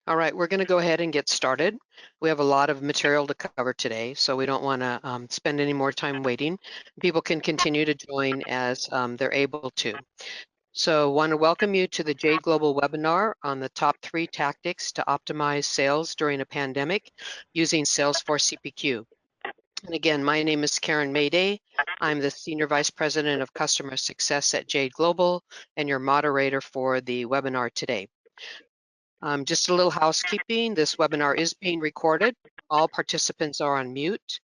All right, we're going to go ahead and get started. We have a lot of material to cover today, so we don't want to spend any more time waiting. People can continue to join as they're able to. So I want to welcome you to the Jade Global webinar on the top 3 tactics to optimize sales during a pandemic using Salesforce CPQ. And again, my name is Karen Mayday. I'm the Senior Vice President of Customer Success at Jade Global and your moderator for the webinar today. Just a little housekeeping, this webinar is being recorded. All participants are on mute.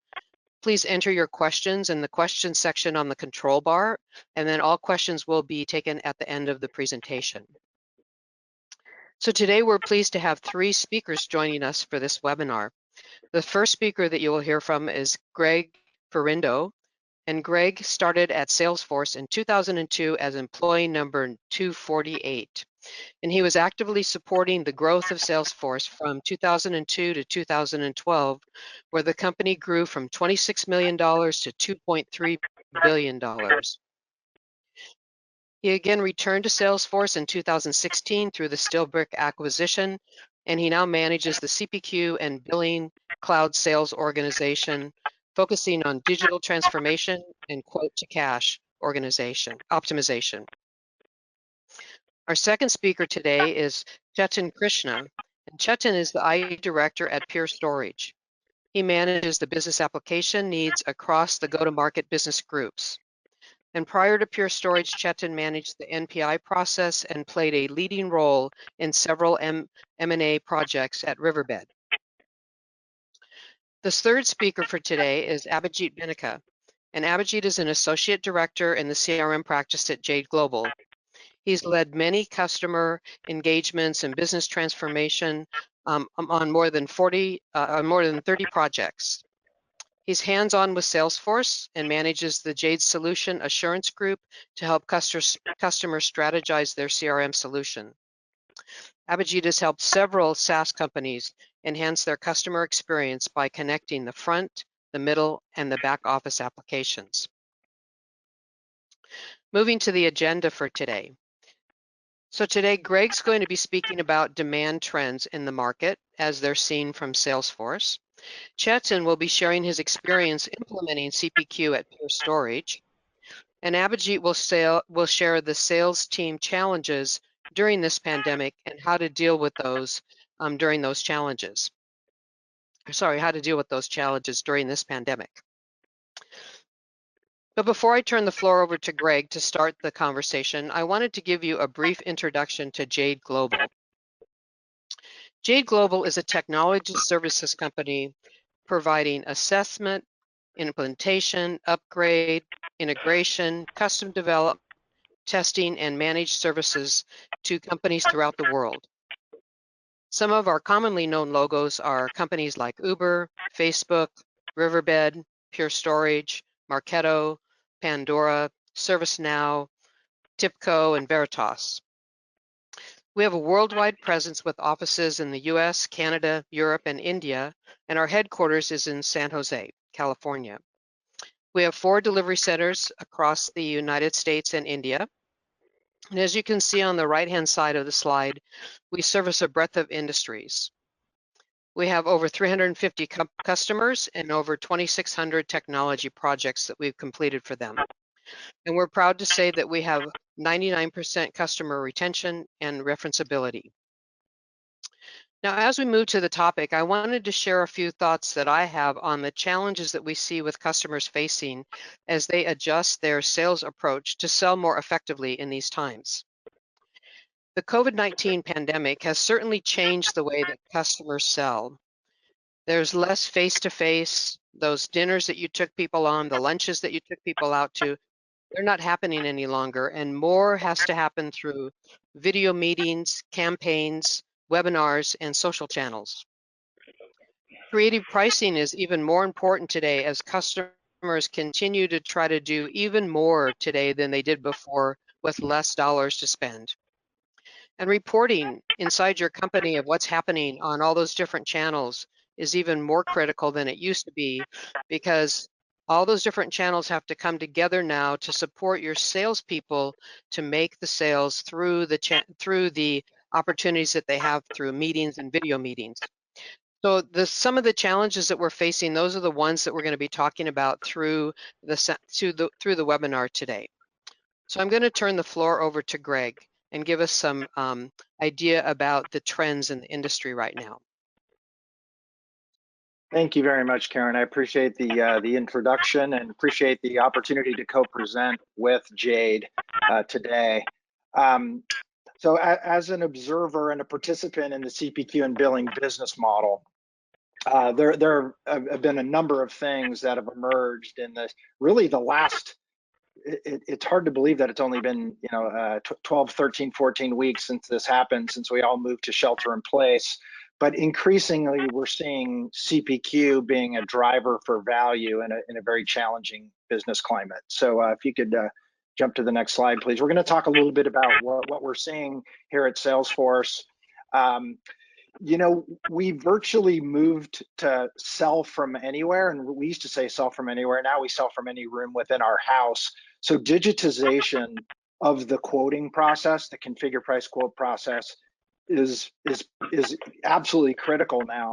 Please enter your questions in the questions section on the control bar, and then all questions will be taken at the end of the presentation. So today we're pleased to have 3 speakers joining us for this webinar. The first speaker that you will hear from is Greg Ferindo, and Greg started at Salesforce in 2002 as employee number 248. And he was actively supporting the growth of Salesforce from 2002 to 2012, where the company grew from $26 million to $2.3 billion. He again returned to Salesforce in 2016 through the Steelbrick acquisition, and he now manages the CPQ and billing cloud sales organization, focusing on digital transformation and quote-to-cash optimization. Our second speaker today is Chetan Krishna, and Chetan is the IT Director at Pure Storage. He manages the business application needs across the go-to-market business groups. And prior to Pure Storage, Chetan managed the NPI process and played a leading role in several M&A projects at Riverbed. The third speaker for today is Abhijit Benika, and Abhijit is an Associate Director in the CRM practice at Jade Global. He's led many customer engagements and business transformation on more than 30 projects. He's hands-on with Salesforce and manages the Jade Solution Assurance Group to help customers strategize their CRM solution. Abhijit has helped several SaaS companies enhance their customer experience by connecting the front, the middle, and the back office applications. Moving to the agenda for today. So today, Greg's going to be speaking about demand trends in the market as they're seen from Salesforce. Chetan will be sharing his experience implementing CPQ at Pure Storage. And Abhijit will share the sales team challenges during this pandemic and how to deal with those during those challenges. Sorry, how to deal with those challenges during this pandemic. But before I turn the floor over to Greg to start the conversation, I wanted to give you a brief introduction to Jade Global. Jade Global is a technology services company providing assessment, implementation, upgrade, integration, custom development, testing, and managed services to companies throughout the world. Some of our commonly known logos are companies like Uber, Facebook, Riverbed, Pure Storage, Marketo, Pandora, ServiceNow, TIBCO, and Veritas. We have a worldwide presence with offices in the US, Canada, Europe, and India, and our headquarters is in San Jose, California. We have 4 delivery centers across the United States and India. And as you can see on the right-hand side of the slide, we service a breadth of industries. We have over 350 customers and over 2,600 technology projects that we've completed for them. And we're proud to say that we have 99% customer retention and referenceability. Now, as we move to the topic, I wanted to share a few thoughts that I have on the challenges that we see with customers facing as they adjust their sales approach to sell more effectively in these times. The COVID-19 pandemic has certainly changed the way that customers sell. There's less face-to-face, those dinners that you took people on, the lunches that you took people out to, they're not happening any longer, and more has to happen through video meetings, campaigns, webinars, and social channels. Creative pricing is even more important today as customers continue to try to do even more today than they did before with less dollars to spend. And reporting inside your company of what's happening on all those different channels is even more critical than it used to be, because all those different channels have to come together now to support your salespeople to make the sales through the opportunities that they have through meetings and video meetings. So some of the challenges that we're facing, those are the ones that we're going to be talking about through the webinar today. So I'm going to turn the floor over to Greg and give us some idea about the trends in the industry right now. Thank you very much, Karen. I appreciate the introduction and appreciate the opportunity to co-present with Jade today. So as an observer and a participant in the CPQ and billing business model, there have been a number of things that have emerged in this, really the last, it's hard to believe that it's only been 12, 13, 14 weeks since this happened, since we all moved to shelter in place. But increasingly, we're seeing CPQ being a driver for value in a very challenging business climate. So if you could jump to the next slide, please. We're going to talk a little bit about what we're seeing here at Salesforce. We virtually moved to sell from anywhere, and we used to say sell from anywhere. Now we sell from any room within our house. So digitization of the quoting process, the configure price quote process, is absolutely critical now.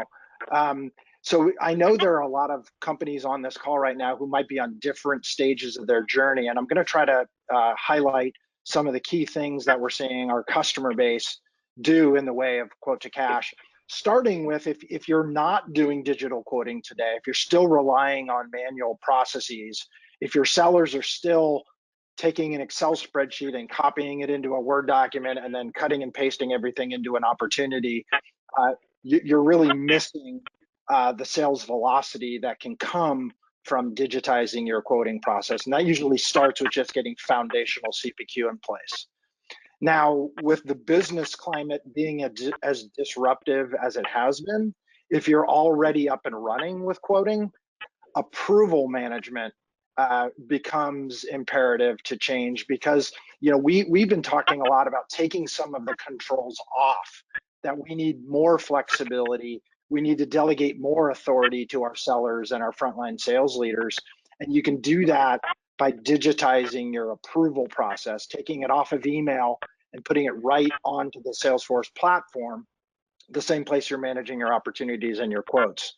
So I know there are a lot of companies on this call right now who might be on different stages of their journey, and I'm going to try to highlight some of the key things that we're seeing our customer base do in the way of quote to cash. Starting with, if you're not doing digital quoting today, if you're still relying on manual processes, if your sellers are still taking an Excel spreadsheet and copying it into a Word document and then cutting and pasting everything into an opportunity, you're really missing the sales velocity that can come from digitizing your quoting process. And that usually starts with just getting foundational CPQ in place. Now, with the business climate being as disruptive as it has been, if you're already up and running with quoting, approval management becomes imperative to change, because we've been talking a lot about taking some of the controls off, that we need more flexibility, we need to delegate more authority to our sellers and our frontline sales leaders, and you can do that by digitizing your approval process, taking it off of email and putting it right onto the Salesforce platform, the same place you're managing your opportunities and your quotes.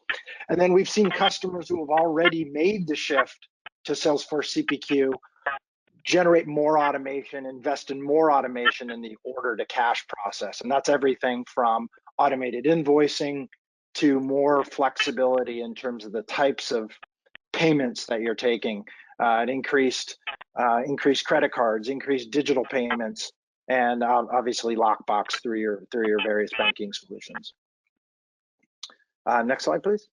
And then we've seen customers who have already made the shift to Salesforce CPQ generate more automation, invest in more automation in the order to cash process. And that's everything from automated invoicing to more flexibility in terms of the types of payments that you're taking, increased credit cards, increased digital payments, and obviously lockbox through your various banking solutions. Next slide, please.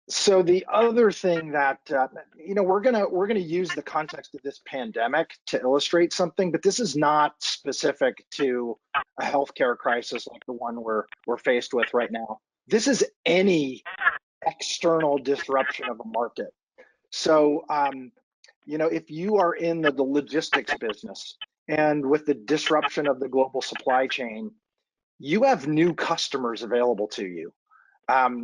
So the other thing that we're gonna use the context of this pandemic to illustrate something, but this is not specific to a healthcare crisis like the one we're faced with right now. This is any external disruption of a market. So if you are in the logistics business, and with the disruption of the global supply chain, you have new customers available to you.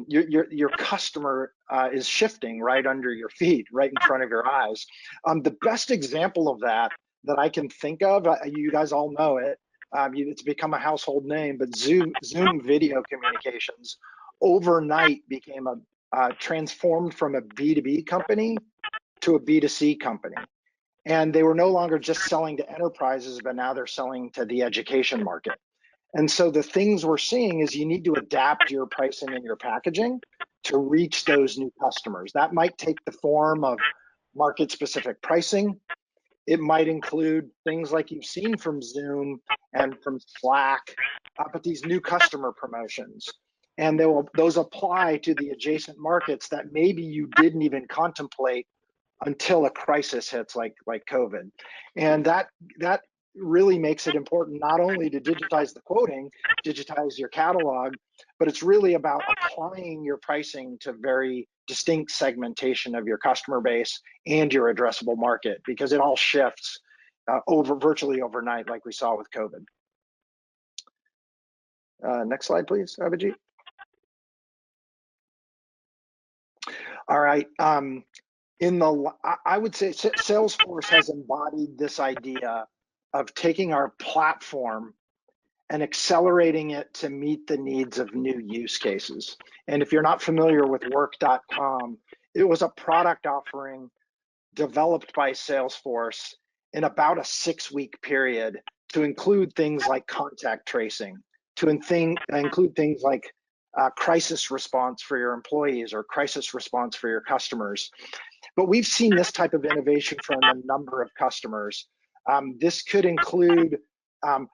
Your customer is shifting right under your feet, right in front of your eyes. The best example of that I can think of, you guys all know it, it's become a household name, but Zoom video communications overnight became transformed from a B2B company to a B2C company. And they were no longer just selling to enterprises, but now they're selling to the education market. And so the things we're seeing is you need to adapt your pricing and your packaging to reach those new customers. That might take the form of market-specific pricing. It might include things like you've seen from Zoom and from Slack, but these new customer promotions. And those apply to the adjacent markets that maybe you didn't even contemplate until a crisis hits like COVID. And that really makes it important not only to digitize the quoting, digitize your catalog, but it's really about applying your pricing to very distinct segmentation of your customer base and your addressable market, because it all shifts virtually overnight, like we saw with COVID. Next slide, please, Abhijit. All right. I would say Salesforce has embodied this idea of taking our platform and accelerating it to meet the needs of new use cases. And if you're not familiar with work.com, it was a product offering developed by Salesforce in about a 6-week period to include things like contact tracing, to include things like crisis response for your employees or crisis response for your customers. But we've seen this type of innovation from a number of customers. This could include um,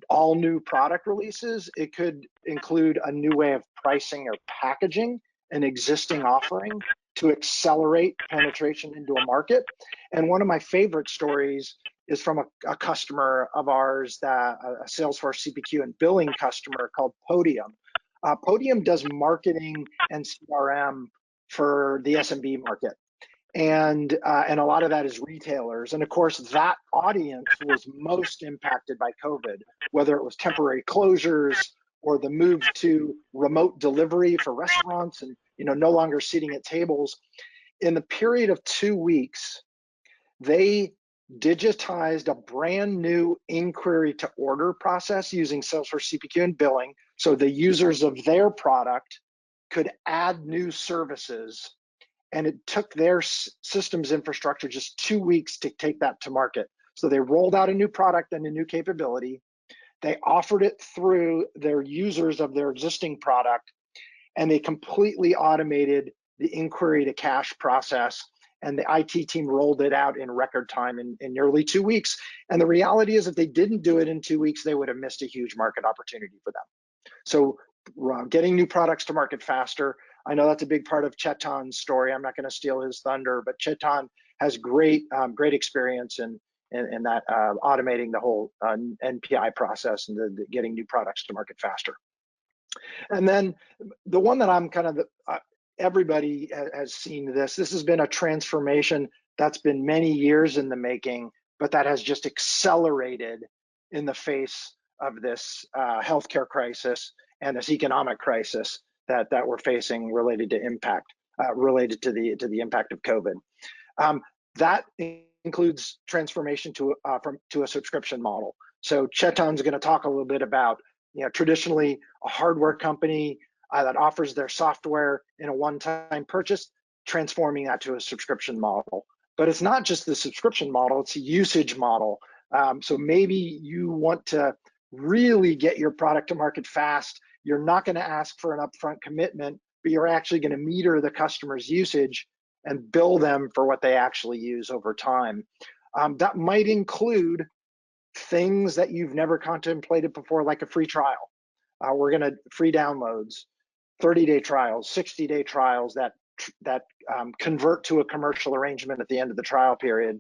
all new product releases. It could include a new way of pricing or packaging an existing offering to accelerate penetration into a market. And one of my favorite stories is from a customer of ours, that a Salesforce CPQ and billing customer called Podium. Podium does marketing and CRM for the SMB market. And a lot of that is retailers. And of course, that audience was most impacted by COVID, whether it was temporary closures or the move to remote delivery for restaurants and no longer sitting at tables. In the period of 2 weeks, they digitized a brand new inquiry to order process using Salesforce CPQ and billing. So the users of their product could add new services, and it took their systems infrastructure just 2 weeks to take that to market. So they rolled out a new product and a new capability. They offered it through their users of their existing product, and they completely automated the inquiry to cash process. And the IT team rolled it out in record time in nearly 2 weeks. And the reality is, if they didn't do it in 2 weeks, they would have missed a huge market opportunity for them. So getting new products to market faster. I know that's a big part of Chetan's story. I'm not going to steal his thunder, but Chetan has great experience in that automating the whole NPI process and the getting new products to market faster. And then the one that I'm kind of everybody has seen this. This has been a transformation that's been many years in the making, but that has just accelerated in the face of this healthcare crisis and this economic crisis that we're facing related to the impact of COVID. That includes transformation to a subscription model. So Chetan's going to talk a little bit about, traditionally a hardware company that offers their software in a one-time purchase, transforming that to a subscription model. But it's not just the subscription model, it's a usage model. So maybe you want to really get your product to market fast. You're not going to ask for an upfront commitment, but you're actually going to meter the customer's usage and bill them for what they actually use over time. That might include things that you've never contemplated before, like a free trial. We're going to free downloads, 30-day trials, 60-day trials that convert to a commercial arrangement at the end of the trial period.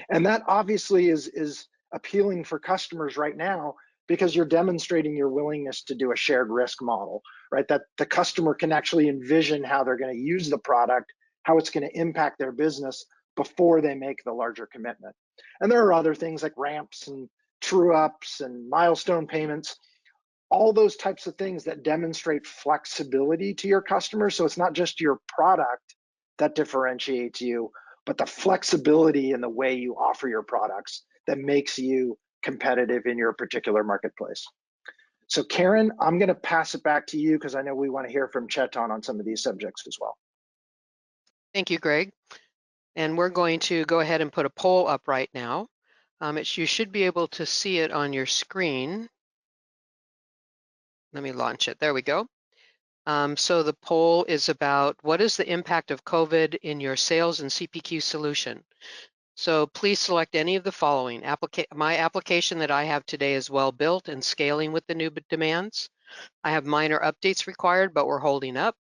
And that obviously is appealing for customers right now, because you're demonstrating your willingness to do a shared risk model, right? That the customer can actually envision how they're going to use the product, how it's going to impact their business before they make the larger commitment. And there are other things like ramps and true ups and milestone payments, all those types of things that demonstrate flexibility to your customers. So it's not just your product that differentiates you, but the flexibility in the way you offer your products that makes you competitive in your particular marketplace. So Karen, I'm going to pass it back to you, because I know we want to hear from Chetan on some of these subjects as well. Thank you, Greg. And we're going to go ahead and put a poll up right now. You should be able to see it on your screen. Let me launch it. There we go. So the poll is about, what is the impact of COVID in your sales and CPQ solution? So please select any of the following. My application that I have today is well built and scaling with the new demands. I have minor updates required, but we're holding up.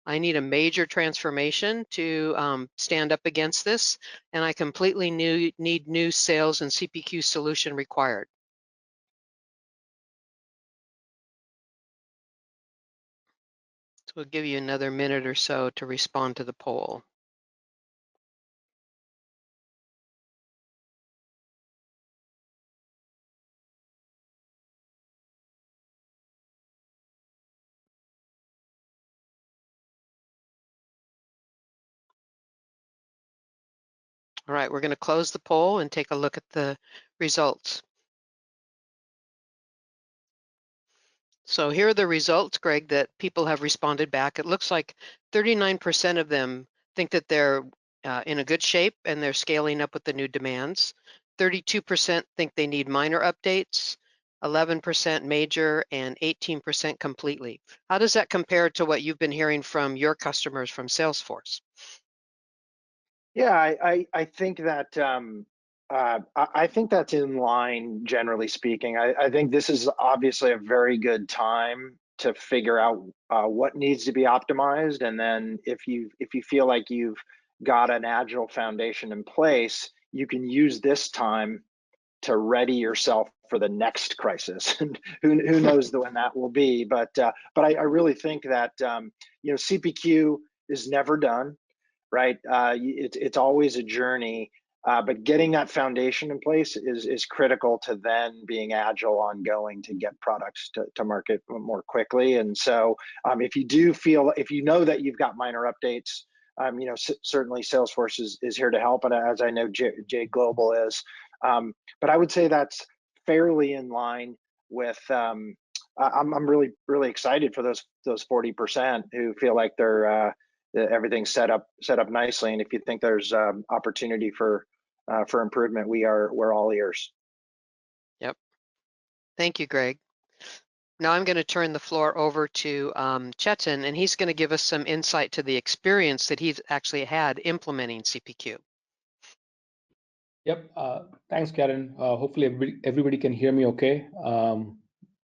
I need a major transformation to stand up against this, and I completely need new sales and CPQ solution required. So we'll give you another minute or so to respond to the poll. All right, we're going to close the poll and take a look at the results. So here are the results, Greg, that people have responded back. It looks like 39% of them think that they're in a good shape and they're scaling up with the new demands. 32% think they need minor updates, 11% major, and 18% completely. How does that compare to what you've been hearing from your customers from Salesforce? Yeah, I think that I think that's in line, generally speaking. I think this is obviously a very good time to figure out what needs to be optimized, and then if you feel like you've got an agile foundation in place, you can use this time to ready yourself for the next crisis. And who knows when that will be? But I really think that CPQ is never done, right? It's always a journey, but getting that foundation in place is critical to then being agile ongoing to get products to market more quickly. And so if you know that you've got minor updates, certainly Salesforce is here to help, and as I know Jade Global is. But I would say that's fairly in line with. I'm really excited for those 40% who feel like they're everything's set up nicely, and if you think there's opportunity for improvement, we're all ears. Yep. Thank you, Greg. Now I'm going to turn the floor over to Chetan, and he's going to give us some insight to the experience that he's actually had implementing CPQ. Yep. Thanks, Karen. Hopefully everybody can hear me okay.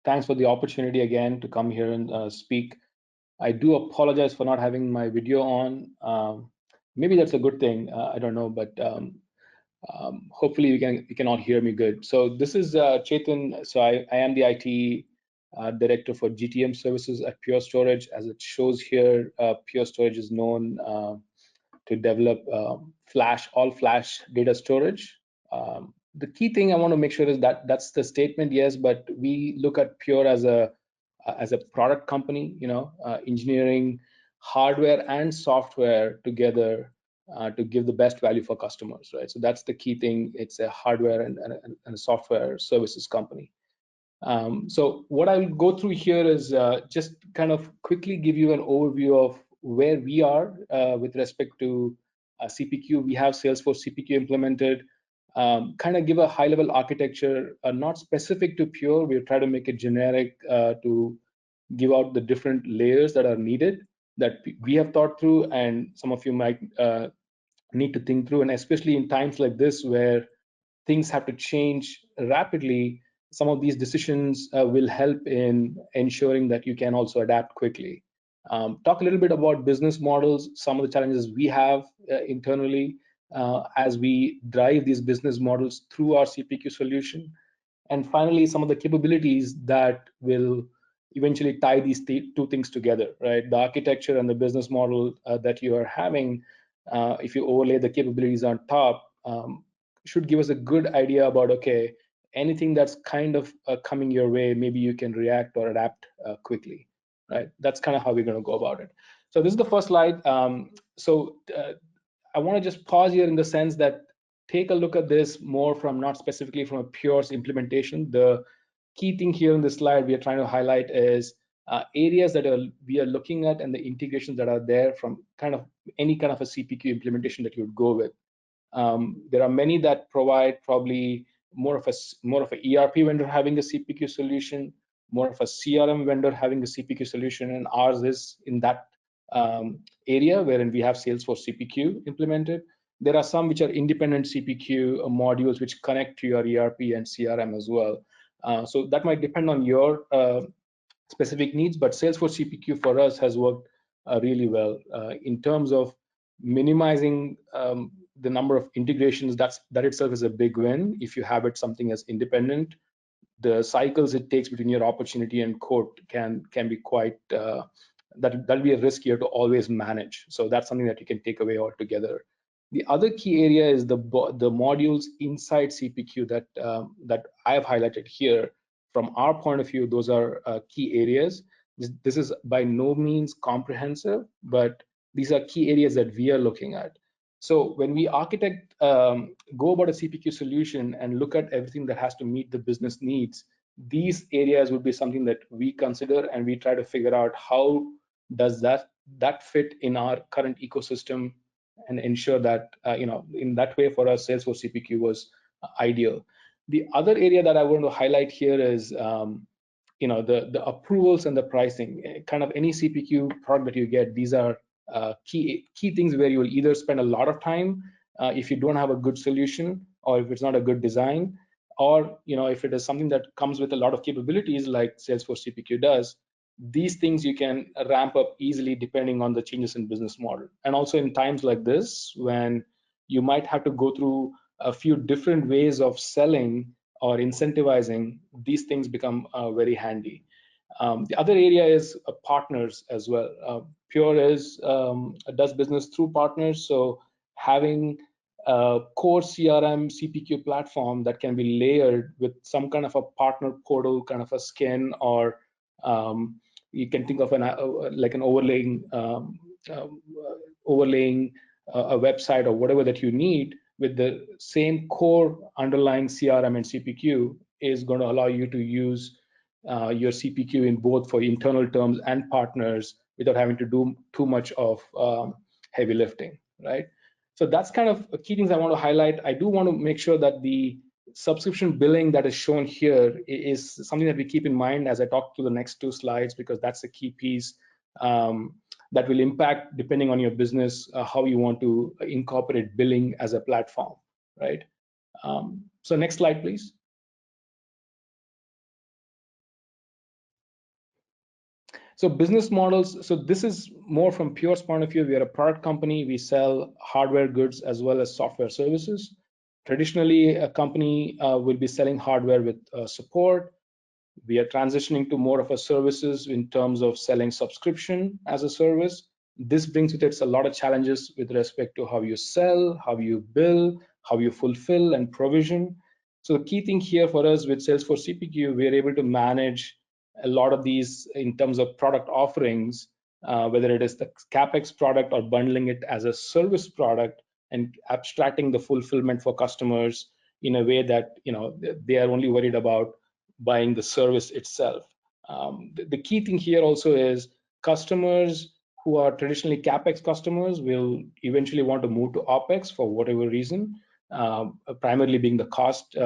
Thanks for the opportunity again to come here and speak. I do apologize for not having my video on. Maybe that's a good thing. I don't know, but hopefully you can all hear me good. So this is Chetan. So I am the IT director for GTM services at Pure Storage. As it shows here, Pure Storage is known to develop all flash data storage. The key thing I want to make sure is that that's the statement, yes, but we look at Pure as a product company, engineering hardware and software together to give the best value for customers, right? So that's the key thing. It's a hardware and a software services company. So what I'll go through here is just kind of quickly give you an overview of where we are with respect to CPQ. We have Salesforce CPQ implemented. Kind of give a high-level architecture, not specific to Pure. We'll try to make it generic to give out the different layers that are needed that we have thought through, and some of you might need to think through. And especially in times like this where things have to change rapidly, some of these decisions will help in ensuring that you can also adapt quickly. Talk a little bit about business models, some of the challenges we have internally as we drive these business models through our CPQ solution. And finally, some of the capabilities that will eventually tie these two things together, right? The architecture and the business model that you are having, if you overlay the capabilities on top, should give us a good idea about, okay, anything that's kind of coming your way, maybe you can react or adapt quickly, right? That's kind of how we're going to go about it. So this is the first slide. I want to just pause here in the sense that take a look at this more from not specifically from a Pure's implementation. The key thing here in this slide we are trying to highlight is areas that we are looking at and the integrations that are there from kind of any kind of a CPQ implementation that you would go with. There are many that provide probably more of a ERP vendor having a CPQ solution, more of a CRM vendor having a CPQ solution, and ours is in that area wherein we have Salesforce CPQ implemented. There are some which are independent CPQ modules which connect to your ERP and CRM as well. So that might depend on your specific needs, but Salesforce CPQ for us has worked really well in terms of minimizing the number of integrations. That itself is a big win. If you have it something as independent, the cycles it takes between your opportunity and quote can be quite that'll be a riskier to always manage. So that's something that you can take away altogether. The other key area is the modules inside CPQ that I have highlighted here. From our point of view, those are key areas. This is by no means comprehensive, but these are key areas that we are looking at. So when we architect, go about a CPQ solution and look at everything that has to meet the business needs, these areas would be something that we consider, and we try to figure out how does that fit in our current ecosystem, and ensure that in that way for us, Salesforce CPQ was ideal. The other area that I want to highlight here is the approvals and the pricing. Kind of any CPQ product that you get, these are key things where you will either spend a lot of time if you don't have a good solution, or if it's not a good design, or if it is something that comes with a lot of capabilities like Salesforce CPQ does. These things you can ramp up easily depending on the changes in business model. And also in times like this, when you might have to go through a few different ways of selling or incentivizing, these things become very handy. The other area is partners as well. Pure does business through partners, so having a core CRM CPQ platform that can be layered with some kind of a partner portal, kind of a skin, or you can think of like an overlaying a website or whatever that you need with the same core underlying CRM and CPQ, is going to allow you to use your CPQ in both for internal terms and partners without having to do too much of heavy lifting, right? So that's kind of key things I want to highlight. I do want to make sure that the subscription billing that is shown here is something that we keep in mind as I talk through the next two slides, because that's a key piece that will impact, depending on your business, how you want to incorporate billing as a platform, right? So next slide, please. So business models, so this is more from Pure's point of view. We are a product company. We sell hardware goods as well as software services. Traditionally, a company will be selling hardware with support. We are transitioning to more of a services in terms of selling subscription as a service. This brings with it a lot of challenges with respect to how you sell, how you bill, how you fulfill and provision. So the key thing here for us with Salesforce CPQ, we are able to manage a lot of these in terms of product offerings, whether it is the CapEx product or bundling it as a service product and abstracting the fulfillment for customers in a way that they are only worried about buying the service itself. The key thing here also is customers who are traditionally CapEx customers will eventually want to move to OpEx for whatever reason, primarily being the cost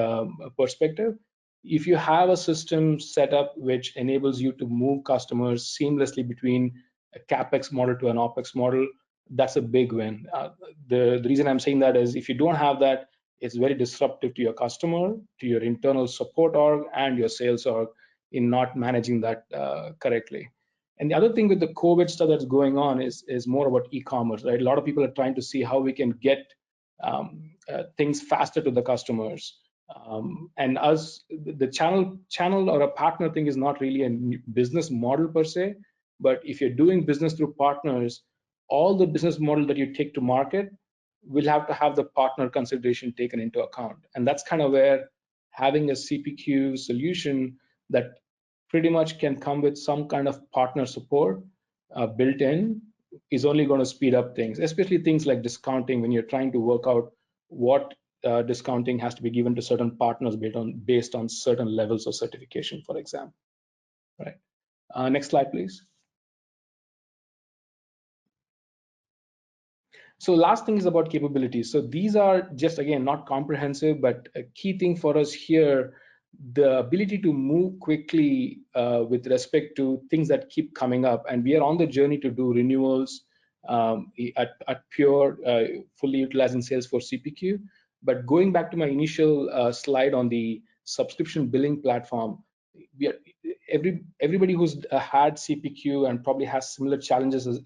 perspective. If you have a system set up which enables you to move customers seamlessly between a CapEx model to an OpEx model, that's a big win. The reason I'm saying that is if you don't have that, it's very disruptive to your customer, to your internal support org, and your sales org in not managing that correctly. And the other thing with the COVID stuff that's going on is more about e-commerce, right? A lot of people are trying to see how we can get things faster to the customers. And us, the channel or a partner thing is not really a business model per se, but if you're doing business through partners, all the business model that you take to market will have to have the partner consideration taken into account. And that's kind of where having a CPQ solution that pretty much can come with some kind of partner support built in is only going to speed up things, especially things like discounting when you're trying to work out what discounting has to be given to certain partners based on certain levels of certification, for example. Right. Next slide, please. So last thing is about capabilities. So these are just, again, not comprehensive, but a key thing for us here, the ability to move quickly with respect to things that keep coming up. And we are on the journey to do renewals at Pure, fully utilizing Salesforce CPQ. But going back to my initial slide on the subscription billing platform, everybody who's had CPQ and probably has similar challenges as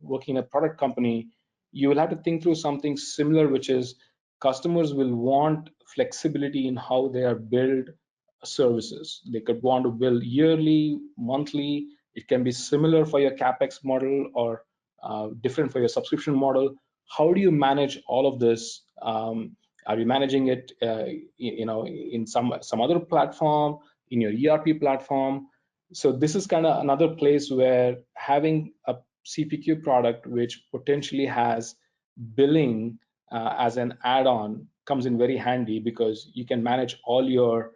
working in a product company, you will have to think through something similar, which is customers will want flexibility in how they are billed services. They could want to bill yearly, monthly. It can be similar for your CapEx model or different for your subscription model. How do you manage all of this? Are you managing it in some other platform, in your ERP platform? So this is kind of another place where having a CPQ product which potentially has billing as an add-on comes in very handy, because you can manage all your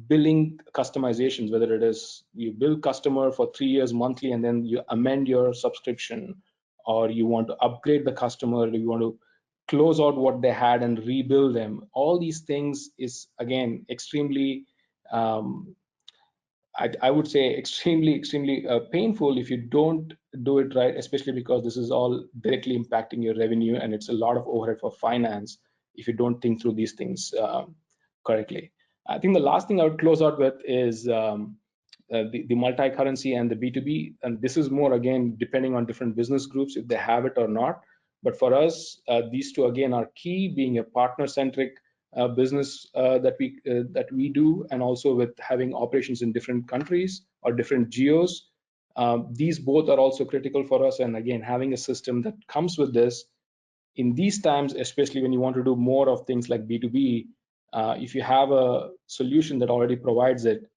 billing customizations, whether it is you bill customer for 3 years monthly and then you amend your subscription, or you want to upgrade the customer, you want to close out what they had and rebuild them. All these things is, again, extremely I would say extremely painful if you don't do it right, especially because this is all directly impacting your revenue, and it's a lot of overhead for finance if you don't think through these things correctly. I think the last thing I would close out with is the multi-currency and the B2B, and this is more, again, depending on different business groups if they have it or not. But for us, these two again are key, being a partner-centric business that we do, and also with having operations in different countries or different geos. These both are also critical for us, and again, having a system that comes with this in these times, especially when you want to do more of things like B2B, if you have a solution that already provides it,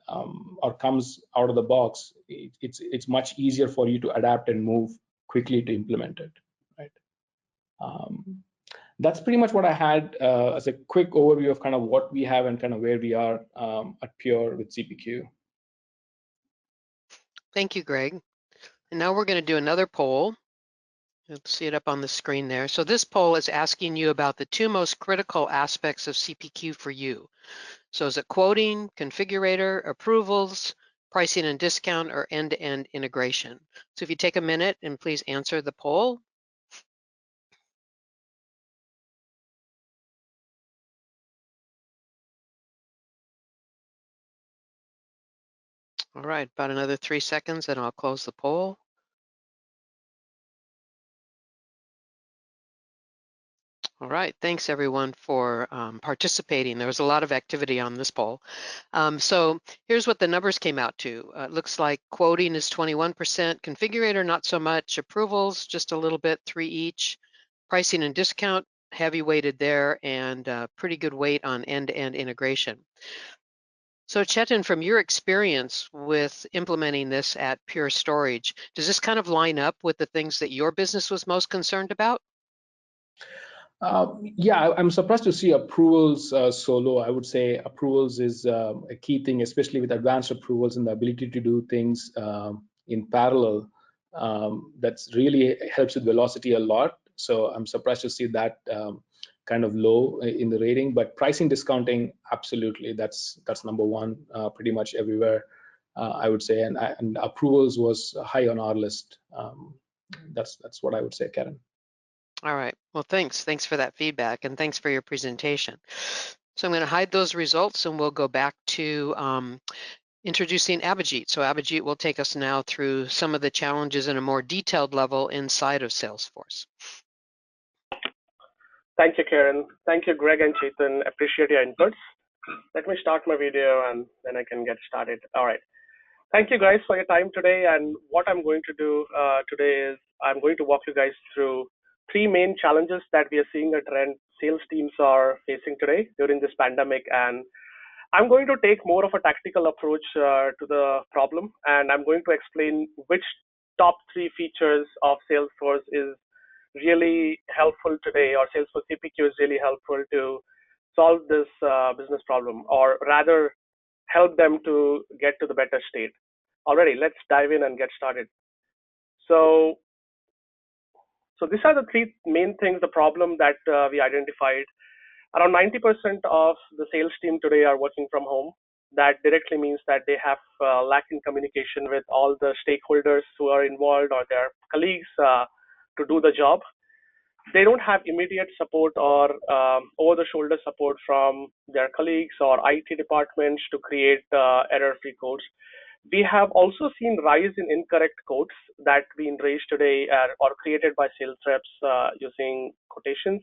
or comes out of the box, it's much easier for you to adapt and move quickly to implement it, right? That's pretty much what I had as a quick overview of kind of what we have and kind of where we are at Pure with CPQ. Thank you, Greg. And now we're going to do another poll. You'll see it up on the screen there. So this poll is asking you about the two most critical aspects of CPQ for you. So is it quoting, configurator, approvals, pricing and discount, or end-to-end integration? So if you take a minute and please answer the poll. All right, about another 3 seconds and I'll close the poll. All right, thanks everyone for participating. There was a lot of activity on this poll. So here's what the numbers came out to. It looks like quoting is 21%, configurator not so much, approvals just a little bit, 3 each, pricing and discount heavy weighted there, and pretty good weight on end-to-end integration. So Chetan, from your experience with implementing this at Pure Storage, does this kind of line up with the things that your business was most concerned about? Yeah, I'm surprised to see approvals so low. I would say approvals is a key thing, especially with advanced approvals and the ability to do things in parallel. That's really helps with velocity a lot. So I'm surprised to see that kind of low in the rating. But pricing discounting, absolutely, that's number one pretty much everywhere, I would say. And approvals was high on our list. That's what I would say, Karen. All right. Well, thanks. Thanks for that feedback, and thanks for your presentation. So I'm going to hide those results, and we'll go back to introducing Abhijit. So Abhijit will take us now through some of the challenges in a more detailed level inside of Salesforce. Thank you, Karen. Thank you, Greg and Chetan. Appreciate your inputs. Let me start my video, and then I can get started. All right. Thank you guys for your time today. And what I'm going to do today is I'm going to walk you guys through 3 main challenges that we are seeing a trend sales teams are facing today during this pandemic. And I'm going to take more of a tactical approach to the problem. And I'm going to explain which top 3 features of Salesforce is really helpful today, or Salesforce CPQ is really helpful to solve this business problem, or rather help them to get to the better state. Alrighty, let's dive in and get started. So these are the 3 main things, the problem that we identified. Around 90% of the sales team today are working from home. That directly means that they have lack in communication with all the stakeholders who are involved or their colleagues to do the job. They don't have immediate support or over-the-shoulder support from their colleagues or IT departments to create error-free codes. We have also seen rise in incorrect codes that being raised today or created by sales reps using quotations.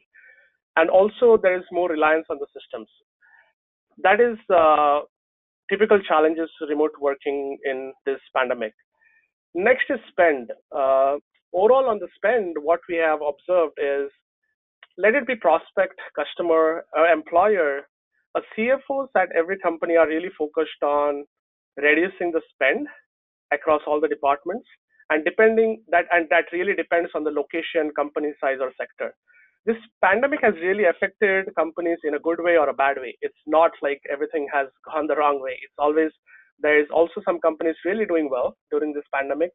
And also there is more reliance on the systems. That is typical challenges remote working in this pandemic. Next is spend. Overall on the spend, what we have observed is, let it be prospect, customer, employer, CFOs at every company are really focused on reducing the spend across all the departments, and that really depends on the location, company size, or sector. this pandemic has really affected companies in a good way or a bad way. It's not like everything has gone the wrong way. It's always, there is also some companies really doing well during this pandemic.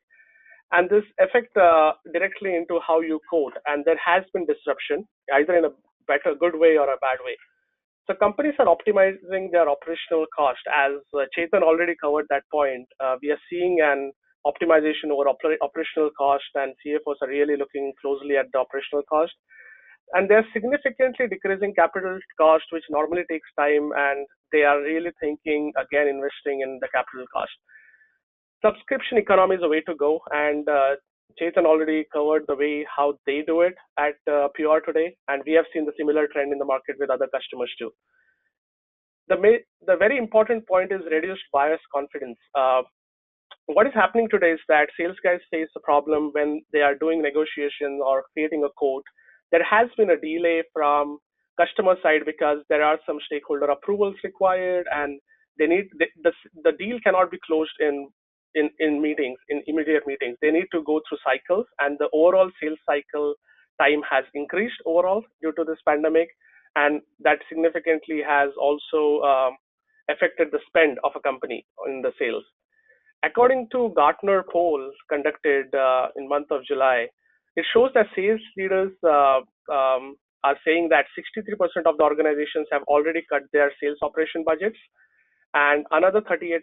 And this affect directly into how you quote. And there has been disruption, either in a good way or a bad way. So companies are optimizing their operational cost. As Chetan already covered that point, we are seeing an optimization over operational cost, and CFOs are really looking closely at the operational cost. And they're significantly decreasing capital cost, which normally takes time, and they are really thinking, again, investing in the capital cost. Subscription economy is a way to go, and Chetan already covered the way how they do it at Pure today, and we have seen the similar trend in the market with other customers too. The very important point is reduced buyer's confidence. What is happening today is that sales guys face a problem when they are doing negotiations or creating a quote. There has been a delay from customer side because there are some stakeholder approvals required, and they need the deal cannot be closed in meetings, in immediate meetings. They need to go through cycles, and the overall sales cycle time has increased overall due to this pandemic, and that significantly has also affected the spend of a company in the sales. According to Gartner poll conducted in month of July, it shows that sales leaders are saying that 63% of the organizations have already cut their sales operation budgets, and another 38%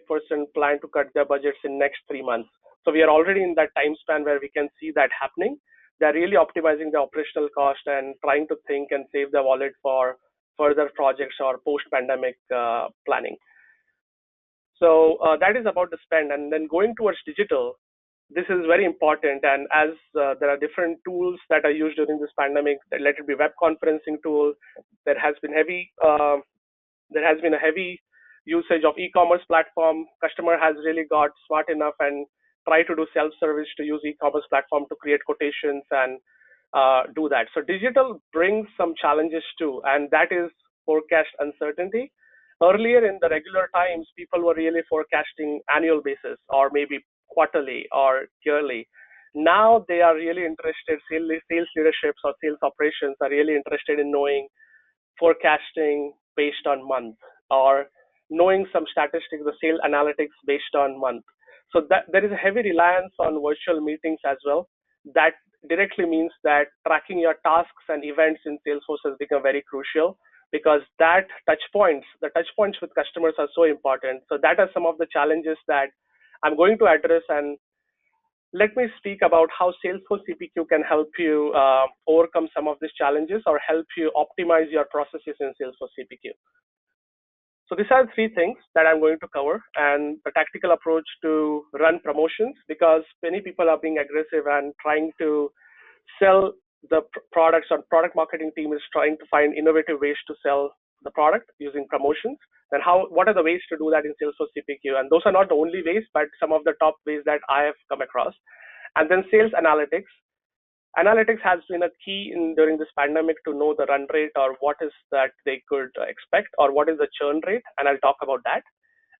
plan to cut their budgets in next 3 months. So we are already in that time span where we can see that happening. They're really optimizing the operational cost and trying to think and save the wallet for further projects or post-pandemic planning. So that is about the spend. And then going towards digital, this is very important. And as there are different tools that are used during this pandemic, let it be web conferencing tool, there has been a heavy usage of e-commerce platform. Customer has really got smart enough and try to do self-service to use e-commerce platform to create quotations and do that. So digital brings some challenges too, and that is forecast uncertainty. Earlier in the regular times, people were really forecasting annual basis or maybe quarterly or yearly. Now they are really interested, sales leaderships or sales operations are really interested in knowing forecasting based on month, or knowing some statistics, the sales analytics based on month. So that there is a heavy reliance on virtual meetings as well. That directly means that tracking your tasks and events in Salesforce has become very crucial, because that the touch points with customers are so important. So that are some of the challenges that I'm going to address, and let me speak about how Salesforce CPQ can help you overcome some of these challenges or help you optimize your processes in Salesforce CPQ. So these are 3 things that I'm going to cover, and the tactical approach to run promotions, because many people are being aggressive and trying to sell the products, or product marketing team is trying to find innovative ways to sell the product using promotions. And what are the ways to do that in Salesforce CPQ? And those are not the only ways, but some of the top ways that I have come across. And then sales analytics. Analytics has been a key during this pandemic to know the run rate, or what is that they could expect, or what is the churn rate, and I'll talk about that.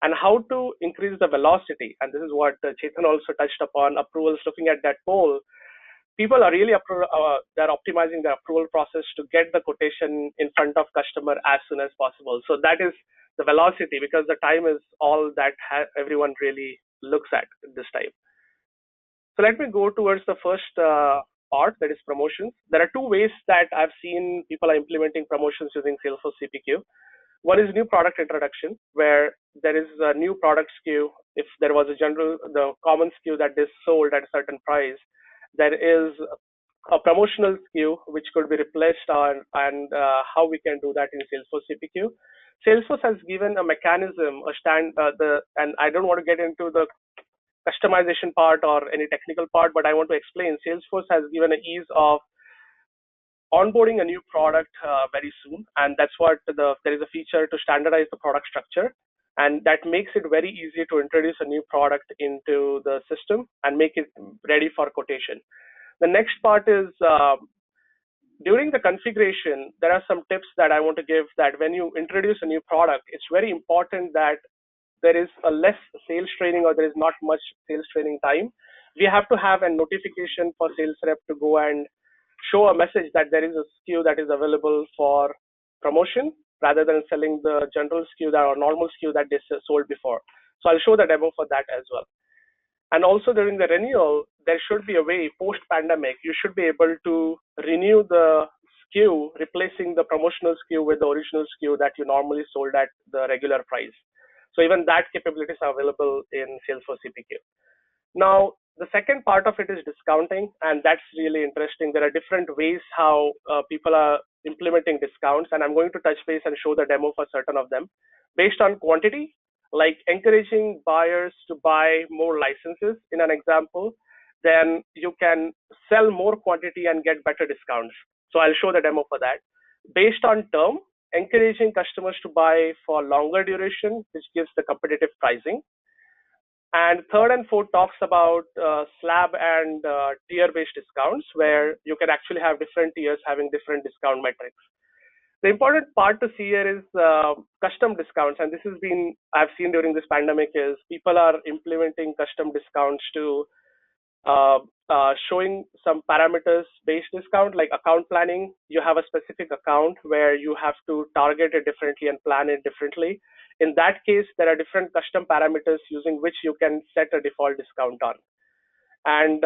And how to increase the velocity, and this is what Chetan also touched upon, approvals. Looking at that poll, people are really they're optimizing the approval process to get the quotation in front of customer as soon as possible. So that is the velocity, because the time is all that everyone really looks at this time. So let me go towards the first part, that is promotions. There are 2 ways that I've seen people are implementing promotions using Salesforce CPQ. One is new product introduction, where there is a new product SKU. If there was the common SKU that is sold at a certain price, there is a promotional SKU which could be replaced on, and how we can do that in Salesforce CPQ. Salesforce has given a mechanism, and I don't want to get into the customization part or any technical part, but I want to explain. Salesforce has given an ease of onboarding a new product very soon, and that's what there is a feature to standardize the product structure, and that makes it very easy to introduce a new product into the system and make it ready for quotation. The next part is during the configuration, there are some tips that I want to give, that when you introduce a new product, it's very important that there is a less sales training, or there is not much sales training time. We have to have a notification for sales rep to go and show a message that there is a SKU that is available for promotion rather than selling the general SKU that or normal SKU that they sold before. So I'll show the demo for that as well. And also during the renewal, there should be a way post-pandemic, you should be able to renew the SKU, replacing the promotional SKU with the original SKU that you normally sold at the regular price. So even that capabilities are available in Salesforce CPQ. Now, the second part of it is discounting, and that's really interesting. There are different ways how people are implementing discounts, and I'm going to touch base and show the demo for certain of them. Based on quantity, like encouraging buyers to buy more licenses in an example, then you can sell more quantity and get better discounts. So I'll show the demo for that. Based on term, encouraging customers to buy for longer duration, which gives the competitive pricing. And third and fourth talks about slab and tier-based discounts, where you can actually have different tiers having different discount metrics. The important part to see here is custom discounts, and this has been I've seen during this pandemic is people are implementing custom discounts to showing some parameters based discount, like account planning. You have a specific account where you have to target it differently and plan it differently. In that case, there are different custom parameters using which you can set a default discount on. And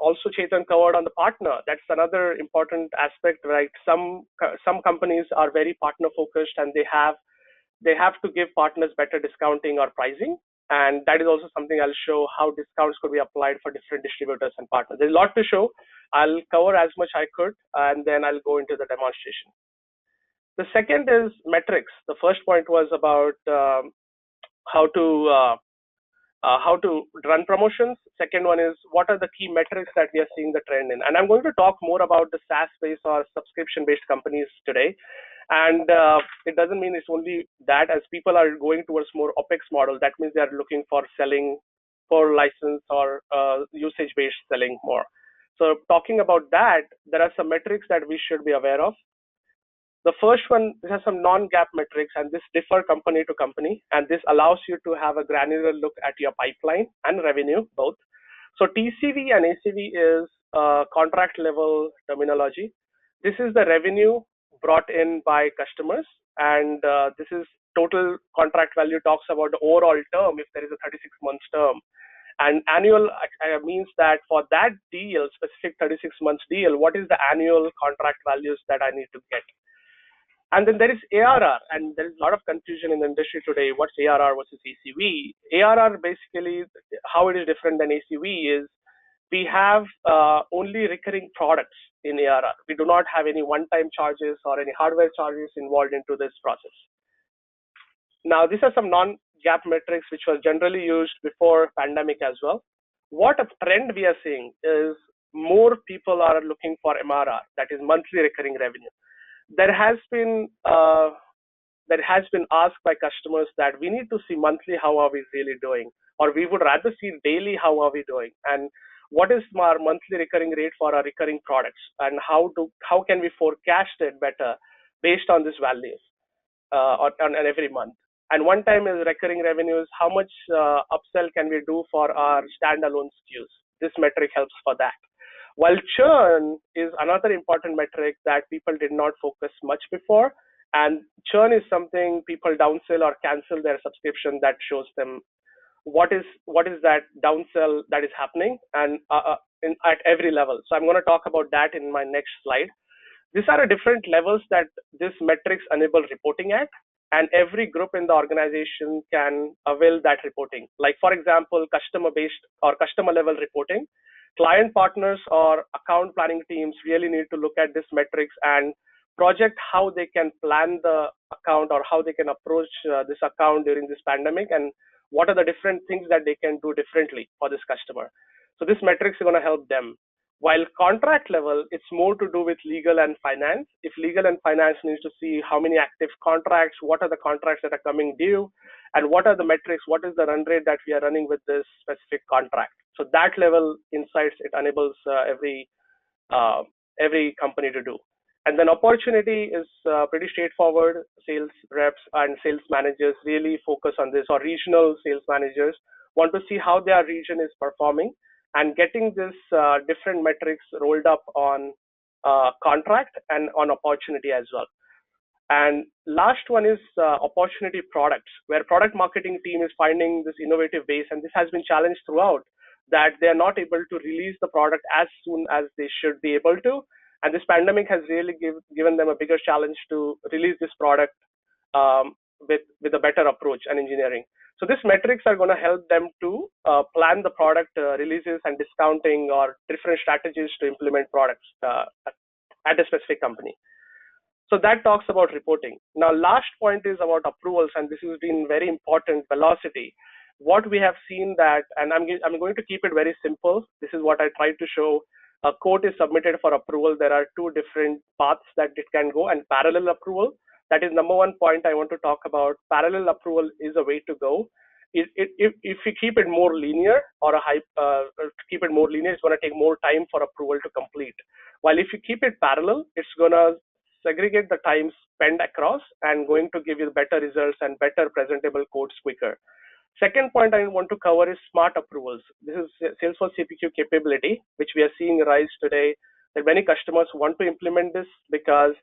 also Chetan covered on the partner. That's another important aspect, right? Some companies are very partner focused, and they have to give partners better discounting or pricing. And that is also something I'll show how discounts could be applied for different distributors and partners. There's a lot to show. I'll cover as much I could, and then I'll go into the demonstration. The second is metrics. The first point was about how to run promotions. Second one is what are the key metrics that we are seeing the trend in. And I'm going to talk more about the SaaS-based or subscription-based companies today. And it doesn't mean it's only that. As people are going towards more OpEx model, that means they are looking for selling for license or usage-based selling more. So talking about that, there are some metrics that we should be aware of. The first one, this has some non-GAAP metrics, and this differ company to company, and this allows you to have a granular look at your pipeline and revenue, both. So TCV and ACV is contract level terminology. This is the revenue brought in by customers, and this is total contract value talks about the overall term if there is a 36 months term. And annual means that for that deal, specific 36 months deal, what is the annual contract values that I need to get? And then there is ARR, and there is a lot of confusion in the industry today. What's ARR versus ACV? ARR basically, how it is different than ACV is we have only recurring products in ARR. We do not have any one-time charges or any hardware charges involved into this process. Now, these are some non-GAAP metrics which were generally used before pandemic as well. What a trend we are seeing is more people are looking for MRR, that is monthly recurring revenue. There has been asked by customers that we need to see monthly how are we really doing, or we would rather see daily how are we doing, and what is our monthly recurring rate for our recurring products, and how can we forecast it better based on these values on every month. And one time is recurring revenues, how much upsell can we do for our standalone SKUs. This metric helps for that. While churn is another important metric that people did not focus much before, and churn is something people downsell or cancel their subscription that shows them what is that downsell that is happening and at every level. So I'm going to talk about that in my next slide. These are different levels that this metrics enable reporting at, and every group in the organization can avail that reporting. Like for example, customer-based or customer level reporting. Client partners or account planning teams really need to look at these metrics and project how they can plan the account or how they can approach this account during this pandemic, and what are the different things that they can do differently for this customer. So this metrics are going to help them. While contract level, it's more to do with legal and finance. If legal and finance needs to see how many active contracts, what are the contracts that are coming due, and what are the metrics, what is the run rate that we are running with this specific contract. So that level insights, it enables every company to do. And then opportunity is pretty straightforward. Sales reps and sales managers really focus on this, or regional sales managers want to see how their region is performing, and getting this different metrics rolled up on contract and on opportunity as well. And last one is opportunity products, where product marketing team is finding this innovative ways, and this has been challenged throughout, that they are not able to release the product as soon as they should be able to. And this pandemic has really given them a bigger challenge to release this product with a better approach and engineering. So these metrics are going to help them to plan the product releases and discounting or different strategies to implement products at a specific company. So that talks about reporting. Now, last point is about approvals, and this has been very important, velocity. What we have seen that, and I'm going to keep it very simple. This is what I tried to show. A quote is submitted for approval. There are two different paths that it can go, and parallel approval. That is number one point I want to talk about. Parallel approval is a way to go. If we keep it more linear or keep it more linear, it's going to take more time for approval to complete. While if you keep it parallel, it's going to segregate the time spent across and going to give you better results and better presentable quotes quicker. Second point I want to cover is smart approvals. This is Salesforce CPQ capability, which we are seeing rise today, that many customers want to implement this, because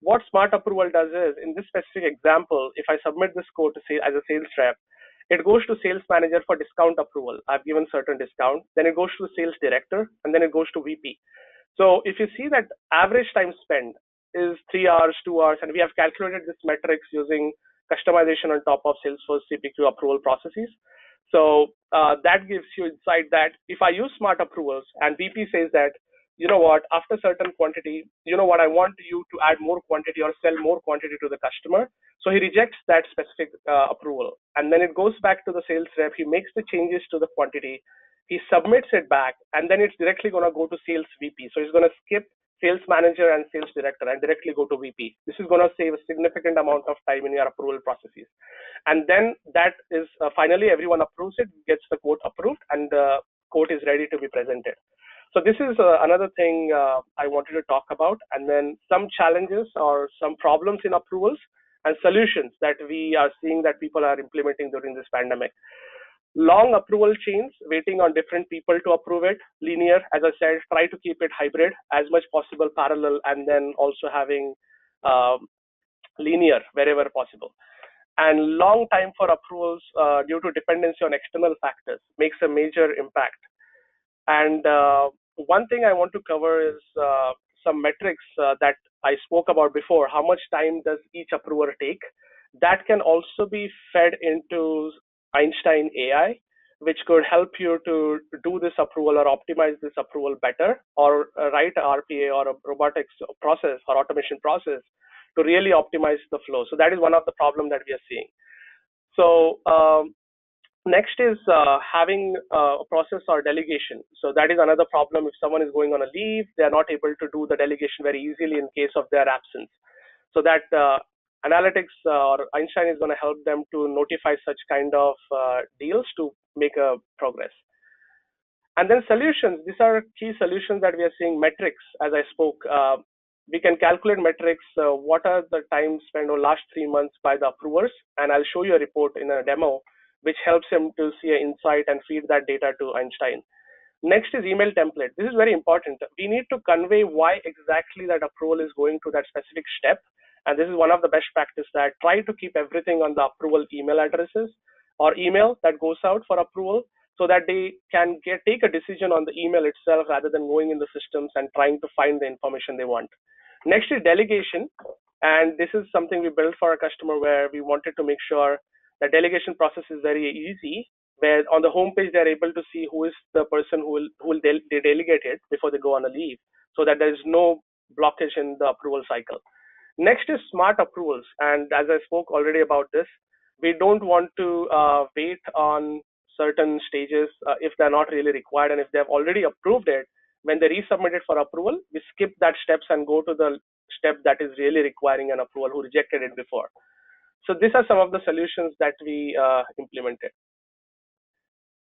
what smart approval does is, in this specific example, if I submit this quote to say as a sales rep, it goes to sales manager for discount approval. I've given certain discount, then it goes to sales director, and then it goes to VP. So if you see that average time spent is 3 hours, 2 hours, and we have calculated this metrics using customization on top of Salesforce CPQ approval processes. So that gives you insight that if I use smart approvals and VP says that, you know what, after certain quantity, you know what, I want you to add more quantity or sell more quantity to the customer. So he rejects that specific approval. And then it goes back to the sales rep. He makes the changes to the quantity. He submits it back, and then it's directly going to go to sales VP. So he's going to skip sales manager and sales director and directly go to VP. This is going to save a significant amount of time in your approval processes. And then that is finally everyone approves it, gets the quote approved, and the quote is ready to be presented. So this is another thing I wanted to talk about, and then some challenges or some problems in approvals and solutions that we are seeing that people are implementing during this pandemic. Long approval chains, waiting on different people to approve it. Linear, as I said, try to keep it hybrid as much possible, parallel, and then also having linear wherever possible. And long time for approvals due to dependency on external factors makes a major impact. And one thing I want to cover is some metrics that I spoke about before. How much time does each approver take? That can also be fed into Einstein AI, which could help you to do this approval or optimize this approval better, or write a RPA or a robotics process or automation process to really optimize the flow. So that is one of the problems that we are seeing. So next is having a process or delegation. So that is another problem. If someone is going on a leave, they are not able to do the delegation very easily in case of their absence. So that analytics or Einstein is going to help them to notify such kind of deals to make a progress. And then solutions. These are key solutions that we are seeing. Metrics, as I spoke, we can calculate metrics. What are the time spent over last 3 months by the approvers? And I'll show you a report in a demo, which helps him to see an insight and feed that data to Einstein. Next is email template. This is very important. We need to convey why exactly that approval is going to that specific step. And this is one of the best practices, that try to keep everything on the approval email addresses or email that goes out for approval, so that they can take a decision on the email itself rather than going in the systems and trying to find the information they want. Next is delegation. And this is something we built for a customer where we wanted to make sure the delegation process is very easy, where on the homepage they're able to see who is the person who will they delegate it before they go on a leave, so that there is no blockage in the approval cycle. Next is smart approvals, and as I spoke already about this, we don't want to wait on certain stages if they're not really required, and if they have already approved it, when they resubmit it for approval, we skip that steps and go to the step that is really requiring an approval, who rejected it before. So these are some of the solutions that we implemented.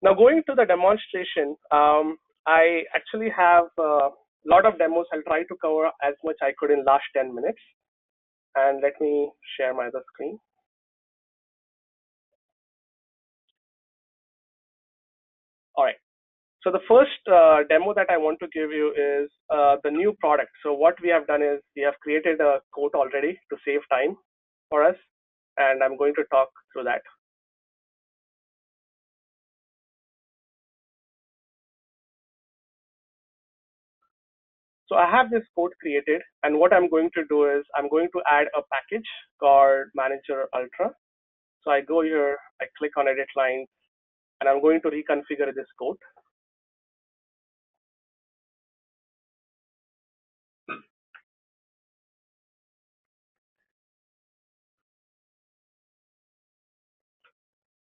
Now going to the demonstration, I actually have a lot of demos. I'll try to cover as much I could in last 10 minutes. And let me share my other screen. All right. So the first demo that I want to give you is the new product. So what we have done is we have created a quote already to save time for us, and I'm going to talk through that. So I have this quote created, and what I'm going to do is I'm going to add a package called Manager Ultra. So I go here, I click on Edit Lines, and I'm going to reconfigure this quote.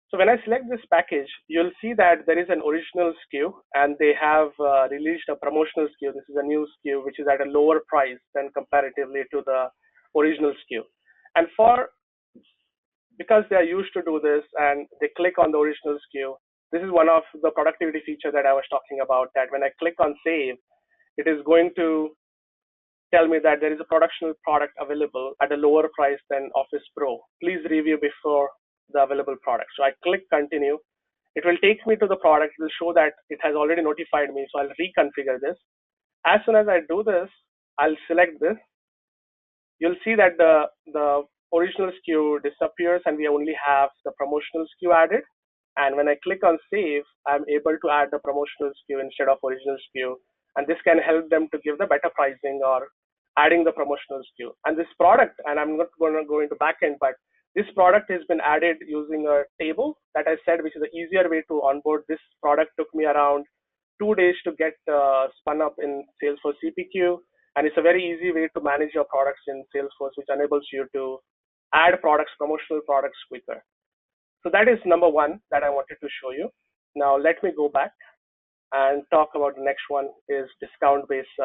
So when I select this package, you'll see that there is an original SKU, and they have released a promotional SKU. This is a new SKU, which is at a lower price than comparatively to the original SKU. And because they are used to do this and they click on the original SKU, this is one of the productivity feature that I was talking about, that when I click on save, it is going to tell me that there is a production product available at a lower price than Office Pro. Please review before the available product. So I click continue. It will take me to the product. It will show that it has already notified me. So I'll reconfigure this. As soon as I do this, I'll select this. You'll see that the original SKU disappears and we only have the promotional SKU added. And when I click on save, I'm able to add the promotional SKU instead of original SKU. And this can help them to give the better pricing or adding the promotional SKU. And this product, and I'm not going to go into backend, but this product has been added using a table that I said, which is an easier way to onboard. This product took me around 2 days to get spun up in Salesforce CPQ. And it's a very easy way to manage your products in Salesforce, which enables you to add products, promotional products quicker. So that is number one that I wanted to show you. Now let me go back and talk about the next one is discount-based.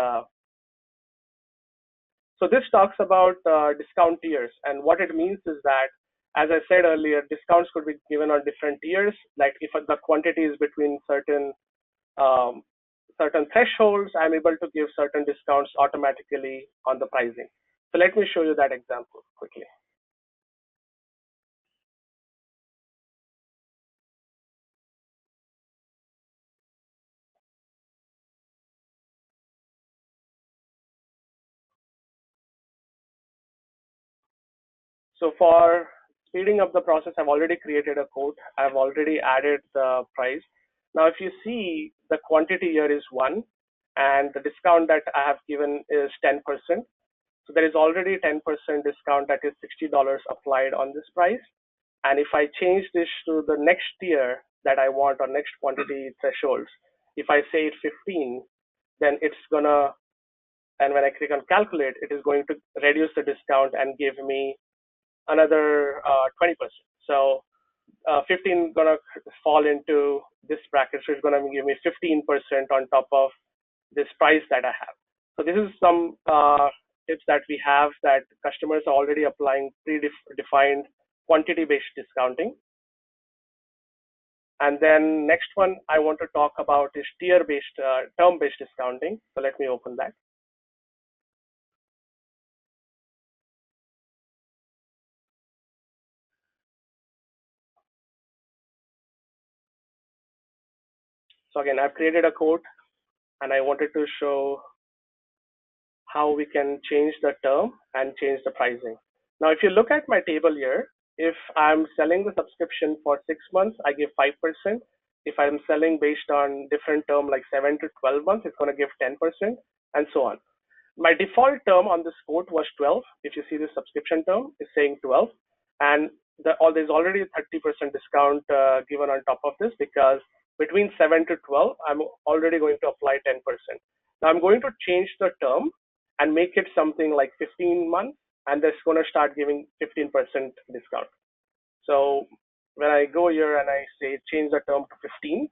So this talks about discount tiers, and what it means is that, as I said earlier, discounts could be given on different tiers. Like if the quantity is between certain thresholds, I'm able to give certain discounts automatically on the pricing. So let me show you that example quickly. So for speeding up the process, I've already created a quote. I've already added the price. Now, if you see, the quantity here is 1, and the discount that I have given is 10%. So there is already 10% discount, that is $60 applied on this price. And if I change this to the next tier that I want, or next quantity thresholds, if I say 15, then it's gonna, and when I click on calculate, it is going to reduce the discount and give me another 20%. So 15 gonna fall into this bracket, so it's gonna give me 15% on top of this price that I have. So this is some tips that we have, that customers are already applying predefined quantity-based discounting. And then next one I want to talk about is tier-based, term-based discounting. So let me open that. So again, I've created a quote, and I wanted to show how we can change the term and change the pricing. Now, if you look at my table here, if I'm selling the subscription for 6 months, I give 5%. If I'm selling based on different term like 7 to 12 months, it's going to give 10%, and so on. My default term on this quote was 12. If you see the subscription term, it's saying 12, and there's already a 30% discount given on top of this, because between 7 to 12, I'm already going to apply 10%. Now I'm going to change the term and make it something like 15 months, and that's going to start giving 15% discount. So when I go here and I say change the term to 15,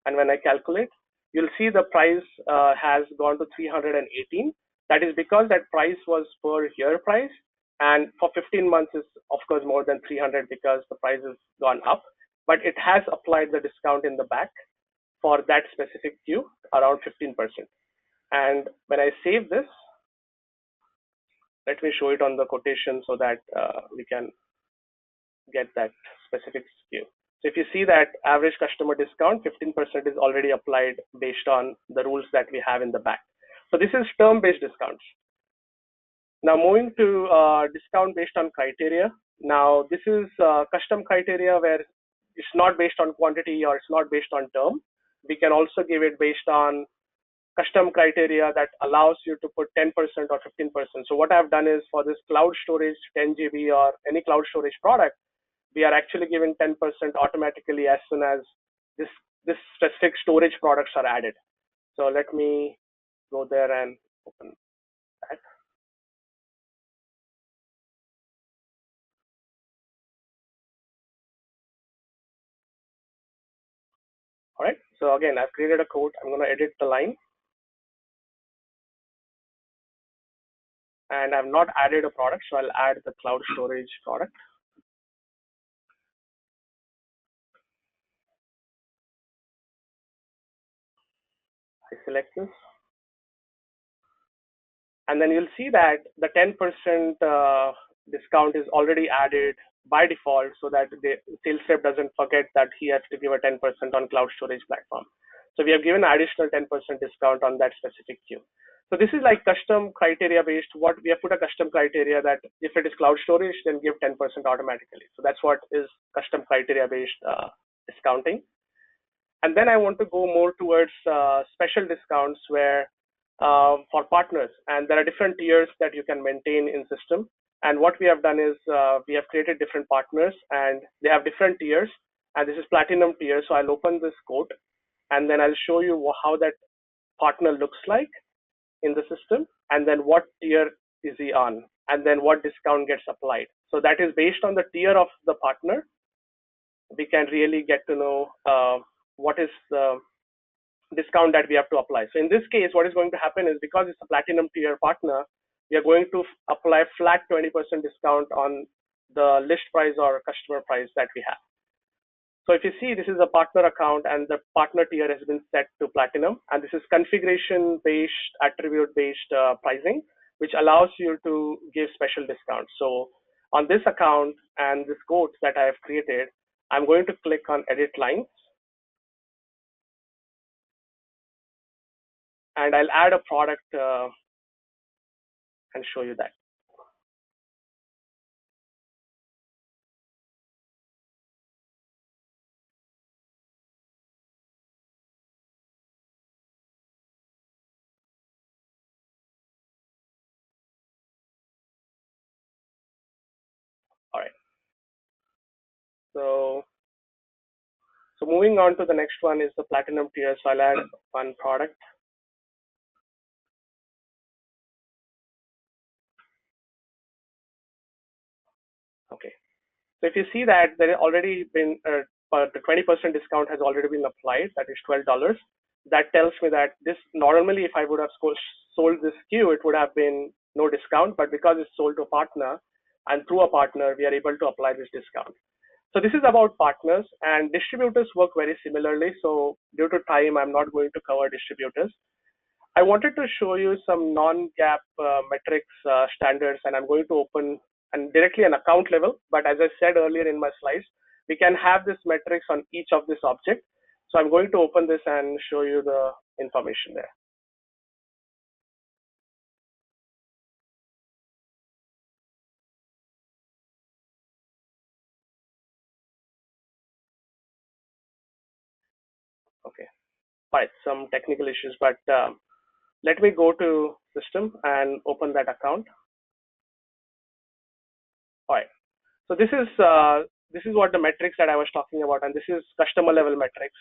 and when I calculate, you'll see the price has gone to 318. That is because that price was per year price, and for 15 months is of course more than 300 because the price has gone up, but it has applied the discount in the back for that specific SKU around 15%. And when I save this, let me show it on the quotation so that we can get that specific SKU. So if you see that average customer discount, 15% is already applied based on the rules that we have in the back. So this is term-based discounts. Now moving to discount based on criteria. Now this is custom criteria where it's not based on quantity or it's not based on term. We can also give it based on custom criteria that allows you to put 10% or 15%. So what I've done is for this cloud storage 10 GB or any cloud storage product, we are actually giving 10% automatically as soon as this specific storage products are added. So let me go there and open that. All right, so again, I've created a code. I'm going to edit the line. And I've not added a product, so I'll add the cloud storage product. I select this. And then you'll see that the 10% discount is already added by default so that the sales rep doesn't forget that he has to give a 10% on cloud storage platform. So we have given additional 10% discount on that specific queue. So this is like custom criteria based. What we have put a custom criteria that if it is cloud storage, then give 10% automatically. So that's what is custom criteria based discounting. And then I want to go more towards special discounts where for partners, and there are different tiers that you can maintain in system. And what we have done is we have created different partners and they have different tiers, and this is platinum tier. So I'll open this quote and then I'll show you how that partner looks like in the system, and then what tier is he on, and then what discount gets applied. So that is based on the tier of the partner. We can really get to know what is the discount that we have to apply. So in this case, what is going to happen is because it's a platinum tier partner, we are going to apply flat 20% discount on the list price or customer price that we have. So if you see, this is a partner account and the partner tier has been set to platinum, and this is configuration based, attribute based pricing, which allows you to give special discounts. So on this account and this quote that I have created, I'm going to click on edit lines. And I'll add a product and show you that. All right. So moving on to the next one is the platinum tier. So I'll add one product. Okay. So if you see that there has already been the 20% discount has already been applied, that is $12. That tells me that this normally, if I would have sold this SKU, it would have been no discount, but because it's sold to a partner and through a partner, we are able to apply this discount. So this is about partners, and distributors work very similarly. So due to time, I'm not going to cover distributors. I wanted to show you some non-GAAP metrics standards, and I'm going to open and directly an account level. But as I said earlier in my slides, we can have this metrics on each of this object. So I'm going to open this and show you the information there. Okay, all right, some technical issues, but let me go to system and open that account. All right, so this is what the metrics that I was talking about, and this is customer level metrics.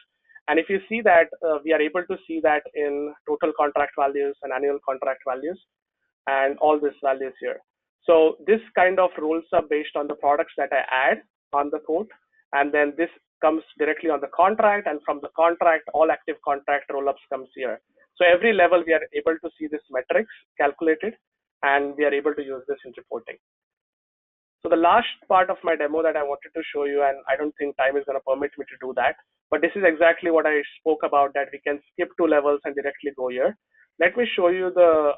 And if you see that we are able to see that in total contract values and annual contract values and all these values here. So this kind of rolls up based on the products that I add on the quote, and then this comes directly on the contract, and from the contract, all active contract roll-ups comes here. So every level we are able to see this metrics calculated, and we are able to use this in reporting. So the last part of my demo that I wanted to show you, and I don't think time is going to permit me to do that, but this is exactly what I spoke about, that we can skip 2 levels and directly go here. Let me show you the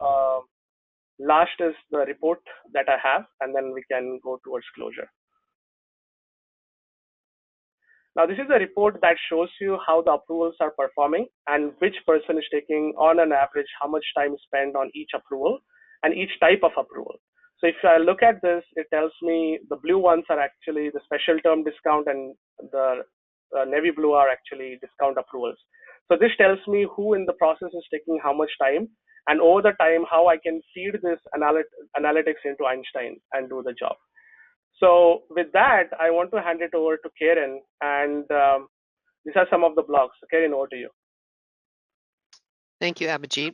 last is the report that I have, and then we can go towards closure. Now, this is a report that shows you how the approvals are performing and which person is taking, on an average, how much time spent on each approval and each type of approval. So if I look at this, it tells me the blue ones are actually the special term discount, and the navy blue are actually discount approvals. So this tells me who in the process is taking how much time, and over the time, how I can feed this analytics into Einstein and do the job. So with that, I want to hand it over to Karen, and these are some of the blogs. So Karen, over to you. Thank you, Abhijit.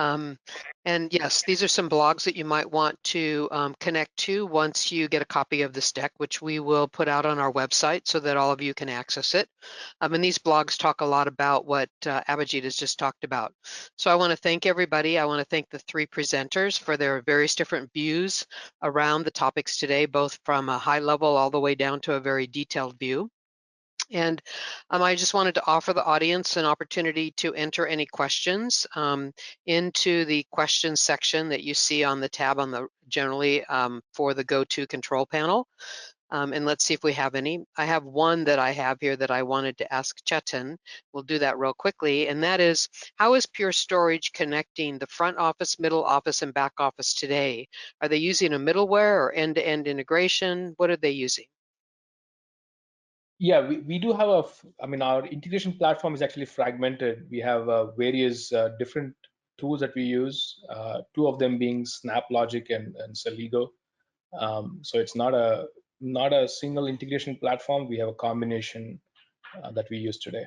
And yes, these are some blogs that you might want to connect to once you get a copy of this deck, which we will put out on our website so that all of you can access it. And these blogs talk a lot about what Abhijit has just talked about. So I want to thank everybody. I want to thank the three presenters for their various different views around the topics today, both from a high level all the way down to a very detailed view. And I just wanted to offer the audience an opportunity to enter any questions into the questions section that you see on the tab on the generally for the go-to control panel. And let's see if we have any. I have one that I have here that I wanted to ask Chetan. We'll do that real quickly. And that is, how is Pure Storage connecting the front office, middle office, and back office today? Are they using a middleware or end-to-end integration? What are they using? Yeah, we do have our integration platform is actually fragmented. We have various different tools that we use, two of them being SnapLogic and Celigo. So it's not a single integration platform. We have a combination that we use today.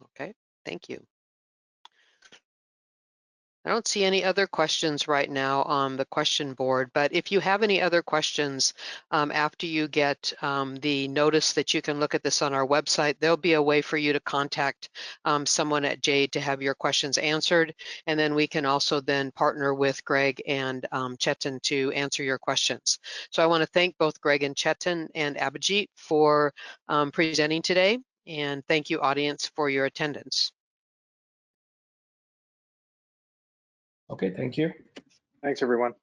Okay, thank you. I don't see any other questions right now on the question board, but if you have any other questions after you get the notice that you can look at this on our website, there'll be a way for you to contact someone at Jade to have your questions answered, and then we can also then partner with Greg and Chetan to answer your questions. So I want to thank both Greg and Chetan and Abhijit for presenting today, and thank you, audience, for your attendance. Okay, thank you. Thanks, everyone.